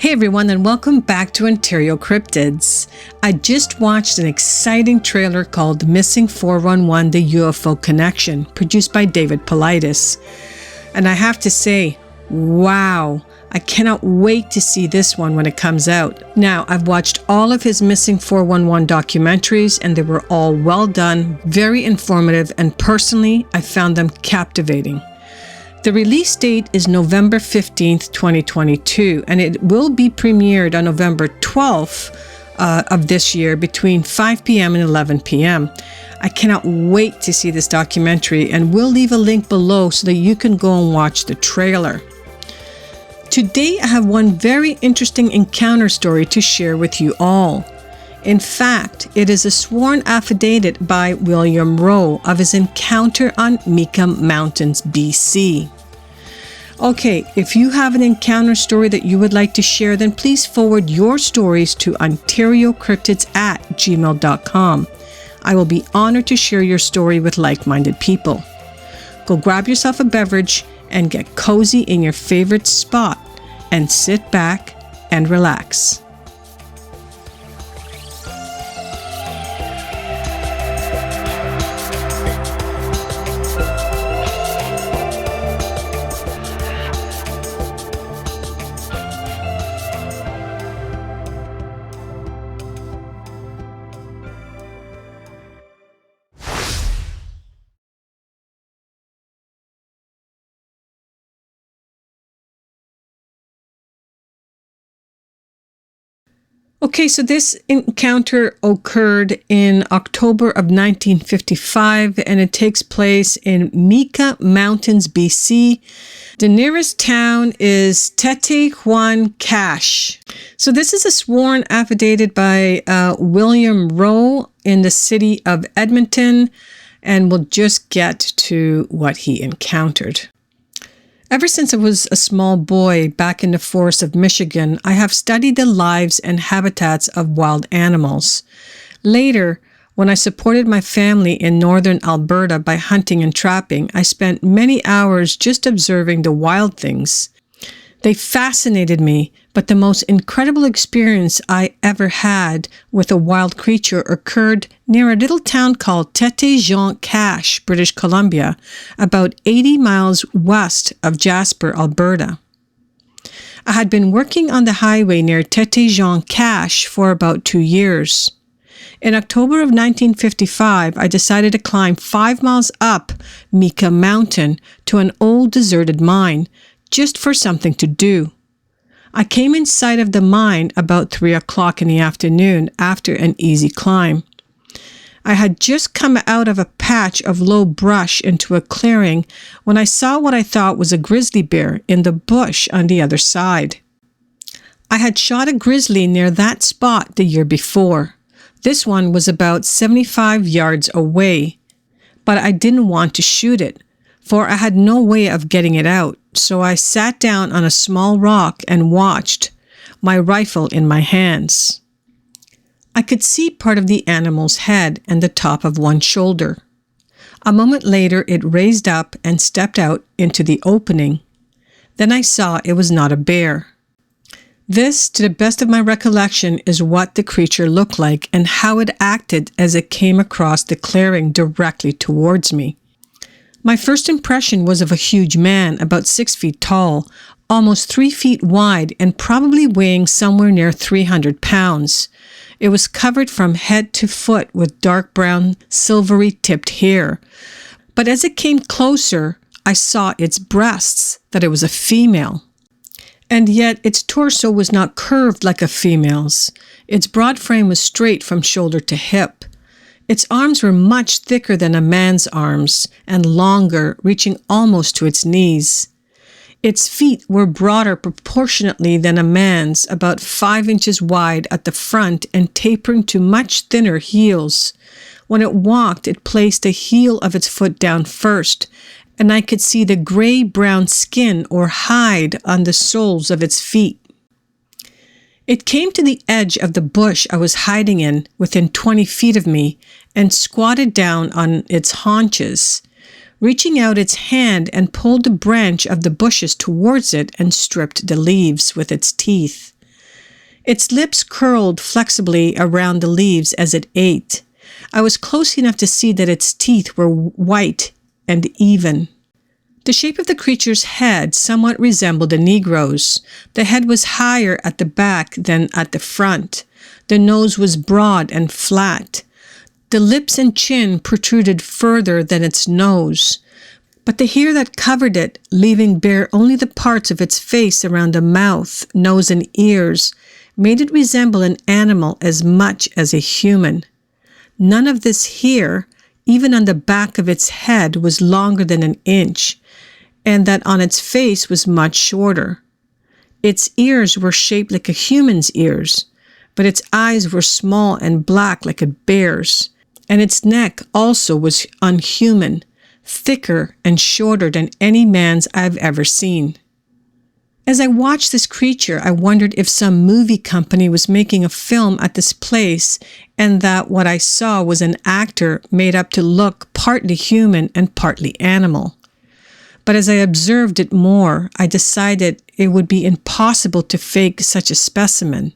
Hey everyone, and welcome back to Ontario Cryptids. I just watched an exciting trailer called Missing 411 The UFO Connection, produced by David Paulides. And I have to say, wow, I cannot wait to see this one when it comes out. Now, I've watched all of his Missing 411 documentaries, and they were all well done, very informative, and personally, I found them captivating. The release date is November 15th, 2022, and it will be premiered on November 12th of this year between 5 p.m. and 11 p.m. I cannot wait to see this documentary, and we'll leave a link below so that you can go and watch the trailer. Today, I have one very interesting encounter story to share with you all. In fact, it is a sworn affidavit by William Roe of his encounter on Mica Mountains BC. Okay, if you have an encounter story that you would like to share, then please forward your stories to OntarioCryptids@gmail.com. I will be honored to share your story with like-minded people. Go grab yourself a beverage and get cozy in your favorite spot and sit back and relax. Okay, so this encounter occurred in October of 1955, and it takes place in Mica Mountains BC. The nearest town is Tetehuan-Cache. So this is a sworn affidavit by William Roe in the city of Edmonton, and we'll just get to what he encountered. Ever since I was a small boy back in the forests of Michigan, I have studied the lives and habitats of wild animals. Later, when I supported my family in northern Alberta by hunting and trapping, I spent many hours just observing the wild things. They fascinated me, but the most incredible experience I ever had with a wild creature occurred near a little town called Tetehuan-Cache, British Columbia, about 80 miles west of Jasper, Alberta. I had been working on the highway near Tetehuan-Cache for about 2 years. In October of 1955, I decided to climb 5 miles up Mica Mountain to an old deserted mine, just for something to do. I came in sight of the mine about 3 o'clock in the afternoon after an easy climb. I had just come out of a patch of low brush into a clearing when I saw what I thought was a grizzly bear in the bush on the other side. I had shot a grizzly near that spot the year before. This one was about 75 yards away, but I didn't want to shoot it, for I had no way of getting it out, so I sat down on a small rock and watched, my rifle in my hands. I could see part of the animal's head and the top of one shoulder. A moment later, it raised up and stepped out into the opening. Then I saw it was not a bear. This, to the best of my recollection, is what the creature looked like and how it acted as it came across the clearing directly towards me. My first impression was of a huge man, about 6 feet tall, almost 3 feet wide, and probably weighing somewhere near 300 pounds. It was covered from head to foot with dark brown, silvery-tipped hair. But as it came closer, I saw its breasts, that it was a female. And yet its torso was not curved like a female's. Its broad frame was straight from shoulder to hip. Its arms were much thicker than a man's arms and longer, reaching almost to its knees. Its feet were broader proportionately than a man's, about 5 inches wide at the front and tapering to much thinner heels. When it walked, it placed the heel of its foot down first, and I could see the gray-brown skin or hide on the soles of its feet. It came to the edge of the bush I was hiding in within 20 feet of me and squatted down on its haunches, reaching out its hand and pulled the branch of the bushes towards it and stripped the leaves with its teeth. Its lips curled flexibly around the leaves as it ate. I was close enough to see that its teeth were white and even. The shape of the creature's head somewhat resembled a Negro's. The head was higher at the back than at the front. The nose was broad and flat. The lips and chin protruded further than its nose. But the hair that covered it, leaving bare only the parts of its face around the mouth, nose, and ears, made it resemble an animal as much as a human. None of this hair, even on the back of its head, was longer than an inch, and that on its face was much shorter. Its ears were shaped like a human's ears, but its eyes were small and black like a bear's, and its neck also was unhuman, thicker and shorter than any man's I've ever seen. As I watched this creature, I wondered if some movie company was making a film at this place and that what I saw was an actor made up to look partly human and partly animal. But as I observed it more, I decided it would be impossible to fake such a specimen.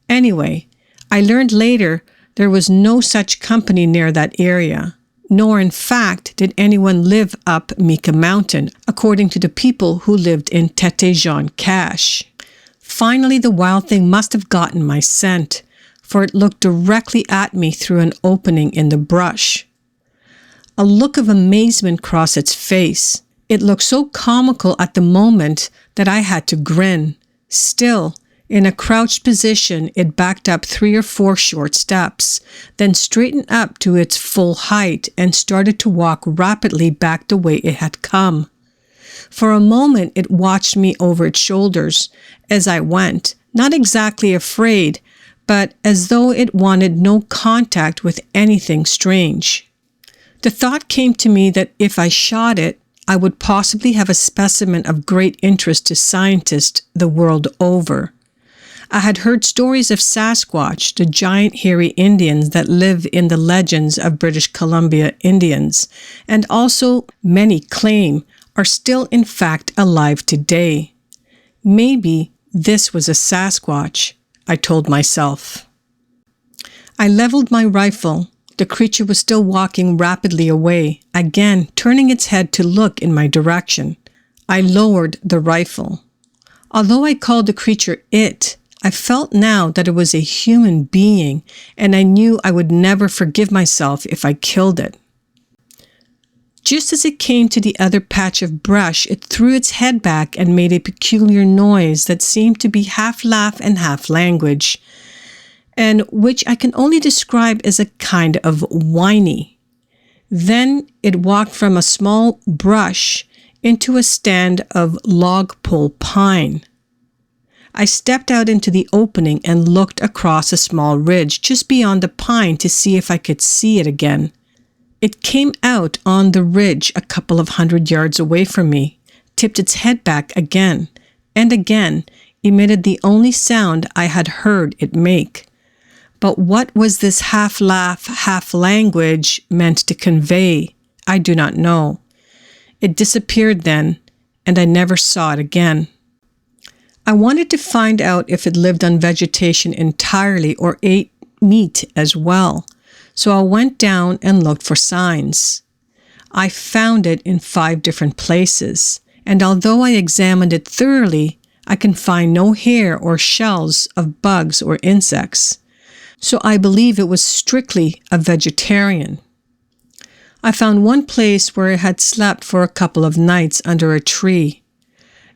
Anyway, I learned later there was no such company near that area, nor in fact did anyone live up Mica Mountain, according to the people who lived in Tete Jean Cache. Finally, the wild thing must have gotten my scent, for it looked directly at me through an opening in the brush. A look of amazement crossed its face. It looked so comical at the moment that I had to grin. Still, in a crouched position, it backed up 3 or 4 short steps, then straightened up to its full height and started to walk rapidly back the way it had come. For a moment, it watched me over its shoulders as I went, not exactly afraid, but as though it wanted no contact with anything strange. The thought came to me that if I shot it, I would possibly have a specimen of great interest to scientists the world over. I had heard stories of Sasquatch, the giant hairy Indians that live in the legends of British Columbia Indians, and also many claim are still in fact alive today. Maybe this was a Sasquatch, I told myself. I leveled my rifle. The creature was still walking rapidly away, again turning its head to look in my direction. I lowered the rifle. Although I called the creature it, I felt now that it was a human being, and I knew I would never forgive myself if I killed it. Just as it came to the other patch of brush, it threw its head back and made a peculiar noise that seemed to be half laugh and half language, and which I can only describe as a kind of whiny. Then it walked from a small brush into a stand of log pole pine. I stepped out into the opening and looked across a small ridge just beyond the pine to see if I could see it again. It came out on the ridge a couple of 100 yards away from me, tipped its head back again, and again emitted the only sound I had heard it make. But what was this half laugh, half language meant to convey? I do not know. It disappeared then, and I never saw it again. I wanted to find out if it lived on vegetation entirely or ate meat as well, so I went down and looked for signs. I found it in 5 different places, and although I examined it thoroughly, I can find no hair or shells of bugs or insects. So I believe it was strictly a vegetarian. I found one place where it had slept for a couple of nights under a tree.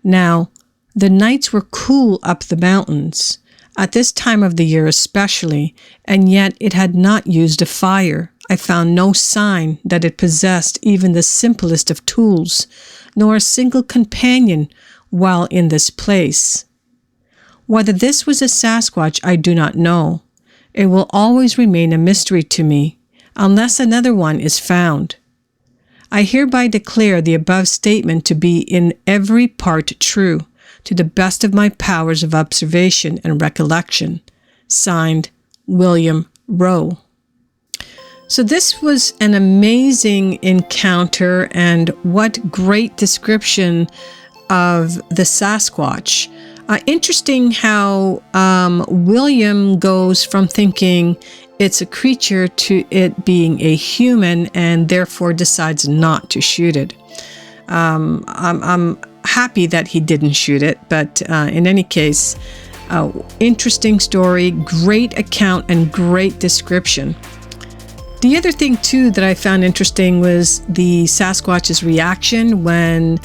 Now, the nights were cool up the mountains, at this time of the year especially, and yet it had not used a fire. I found no sign that it possessed even the simplest of tools, nor a single companion while in this place. Whether this was a Sasquatch, I do not know. It will always remain a mystery to me, unless another one is found. I hereby declare the above statement to be in every part true, to the best of my powers of observation and recollection. Signed, William Roe. So this was an amazing encounter, and what great description of the Sasquatch. Interesting how William goes from thinking it's a creature to it being a human and therefore decides not to shoot it. I'm happy that he didn't shoot it, but in any case, interesting story, great account, and great description. The other thing too that I found interesting was the Sasquatch's reaction when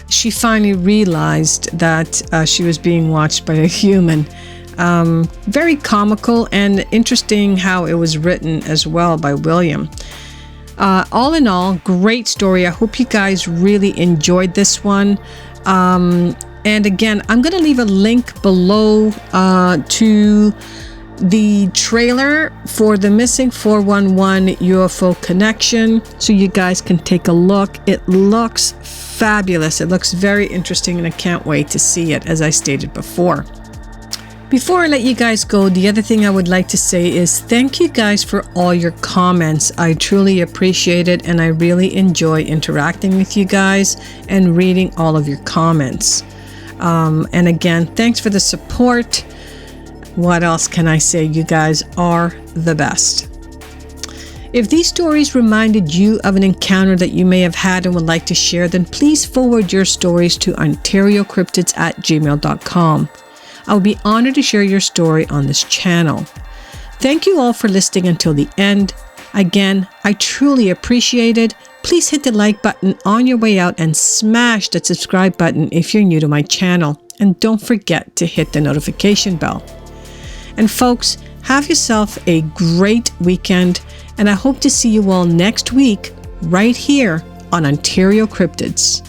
she finally realized that she was being watched by a human. Very comical and interesting how it was written as well by William. All in all, great story. I hope you guys really enjoyed this one. And again, I'm going to leave a link below to the trailer for the Missing 411 UFO connection so you guys can take a look. It looks fabulous. It looks very interesting and I can't wait to see it, as I stated before. Before I let you guys go, the other thing I would like to say is thank you guys for all your comments. I truly appreciate it and I really enjoy interacting with you guys and reading all of your comments. And again, thanks for the support. What else can I say? You guys are the best. If these stories reminded you of an encounter that you may have had and would like to share, then please forward your stories to OntarioCryptids@gmail.com. I will be honored to share your story on this channel. Thank you all for listening until the end. Again, I truly appreciate it. Please hit the like button on your way out and smash that subscribe button if you're new to my channel. And don't forget to hit the notification bell. And folks, have yourself a great weekend, and I hope to see you all next week right here on Ontario Cryptids.